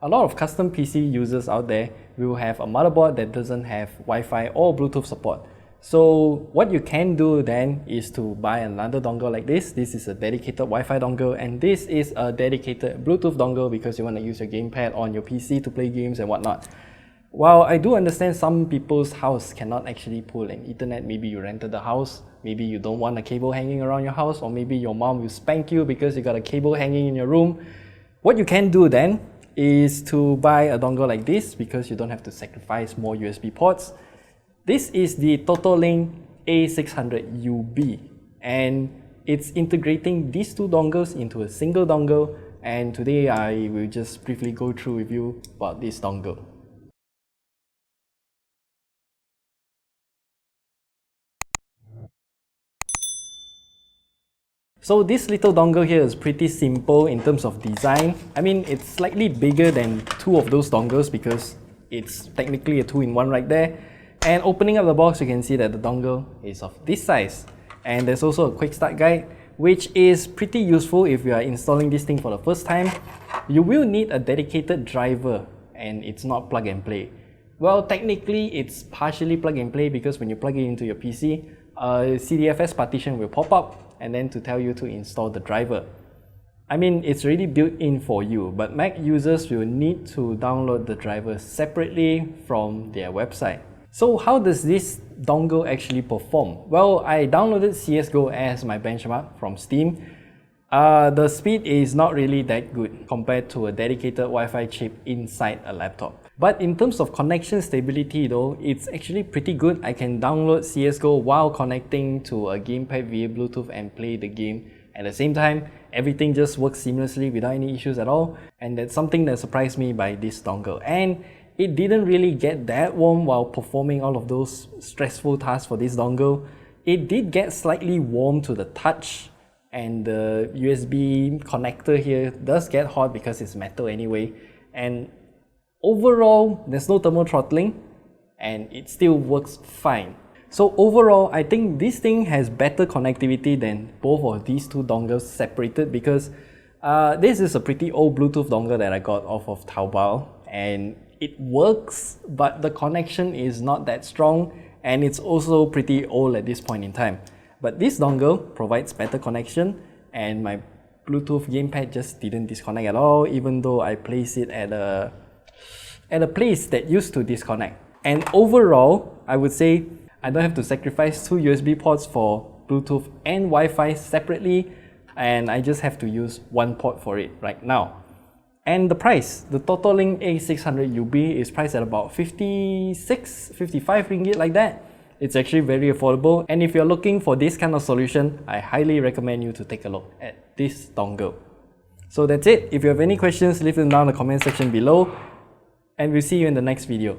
A lot of custom PC users out there will have a motherboard that doesn't have Wi-Fi or Bluetooth support. So what you can do then is to buy another dongle like this. This is a dedicated Wi-Fi dongle, and this is a dedicated Bluetooth dongle because you want to use your gamepad on your PC to play games and whatnot. While I do understand some people's house cannot actually pull an Ethernet, maybe you rented the house, maybe you don't want a cable hanging around your house, or maybe your mom will spank you because you got a cable hanging in your room. What you can do then is to buy a dongle like this because you don't have to sacrifice more USB ports. This is the Totolink A600UB, and it's integrating these two dongles into a single dongle, and today I will just briefly go through with you about this dongle. So this little dongle here is pretty simple in terms of design. I mean, it's slightly bigger than two of those dongles because it's technically a 2-in-1 right there. And opening up the box, you can see that the dongle is of this size. And there's also a quick start guide, which is pretty useful if you are installing this thing for the first time. You will need a dedicated driver, and it's not plug and play. Well, technically it's partially plug and play because when you plug it into your PC, a CDFS partition will pop up and then to tell you to install the driver. I mean, it's already built in for you, but Mac users will need to download the driver separately from their website. So how does this dongle actually perform? Well, I downloaded CSGO as my benchmark from Steam. The speed is not really that good compared to a dedicated Wi-Fi chip inside a laptop. But in terms of connection stability though, it's actually pretty good. I can download CSGO while connecting to a gamepad via Bluetooth and play the game at the same time. Everything just works seamlessly without any issues at all, and that's something that surprised me by this dongle. And it didn't really get that warm while performing all of those stressful tasks for this dongle. It did get slightly warm to the touch, and the USB connector here does get hot because it's metal anyway. And overall, there's no thermal throttling and it still works fine. So overall, I think this thing has better connectivity than both of these two dongles separated because this is a pretty old Bluetooth dongle that I got off of Taobao, and it works, but the connection is not that strong, and it's also pretty old at this point in time. But this dongle provides better connection, and my Bluetooth gamepad just didn't disconnect at all, even though I placed it at a place that used to disconnect. And overall, I would say I don't have to sacrifice two USB ports for Bluetooth and Wi-Fi separately, and I just have to use one port for it right now. And the price, the Totolink A600UB is priced at about 56, 55 ringgit like that. It's actually very affordable, and if you're looking for this kind of solution, I highly recommend you to take a look at this dongle. So that's it. If you have any questions, leave them down in the comment section below, and we'll see you in the next video.